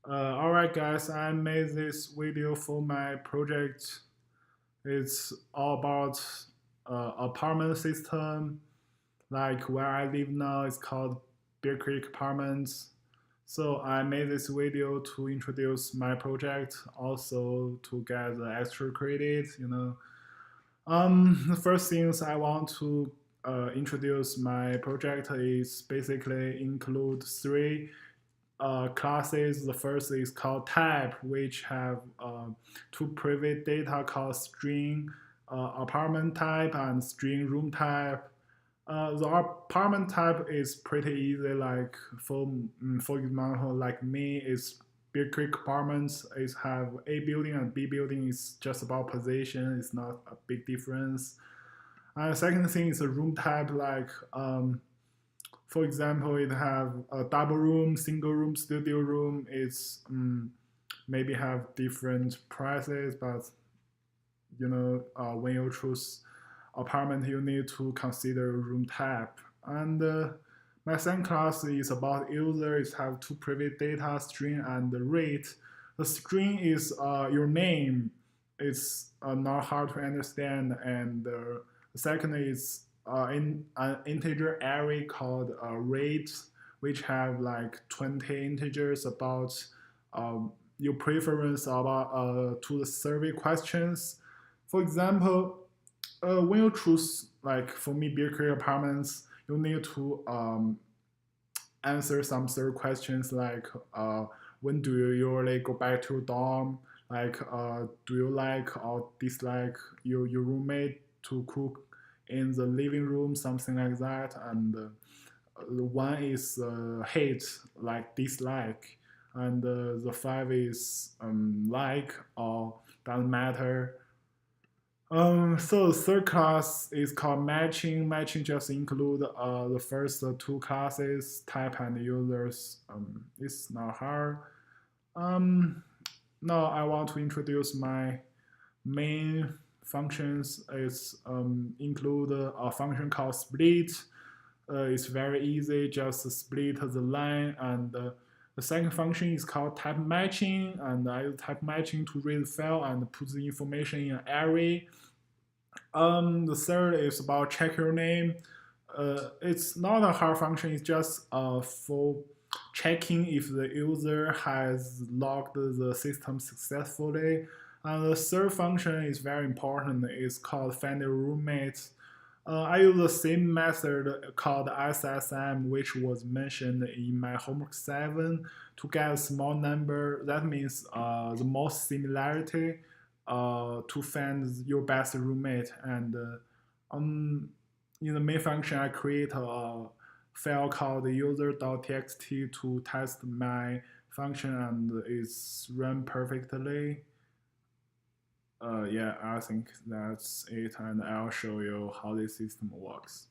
Alright guys, I made this video for my project. It's all about apartment system. Like where I live now, it's called Bear Creek Apartments. So I made this video to introduce my project, also to get the extra credit. The first things I want to introduce my project is basically include three classes. The first is called type, which have two private data called string apartment type and string room type. The apartment type is pretty easy. Like for example, like me is Bear Creek Apartments is have A building and B building is just about position. It's not a big difference. And the second thing is a room type. Like for example, it have a double room, single room, studio room. It's maybe have different prices, but when you choose apartment, you need to consider room type. And my second class is about user. It have two private data, string and the rate. The string is your name. It's not hard to understand. And the second is in an integer array called rate, which have like 20 integers about your preference about to the survey questions. For example, when you choose, like for me, Beer Creek Apartments, you need to answer some third questions like when do you usually go back to your dorm? Like, do you like or dislike your roommate to cook in the living room, something like that? And one is hate, like dislike, and the five is like or doesn't matter. So the third class is called matching. Matching just include the first two classes, type and users. It's not hard. Um, Now I want to introduce my main functions. It's include a function called split. It's very easy, just split the line. And the second function is called type matching, and I use type matching to read the file and put the information in an array. The third is about check your name. It's not a hard function. It's just for checking if the user has logged the system successfully. And the third function is very important. It's called find your roommate. I use the same method called SSM, which was mentioned in my homework 7 to get a small number. That means the most similarity to find your best roommate. And in the main function, I create a file called user.txt to test my function, and it's run perfectly. Yeah, I think that's it, and I'll show you how this system works.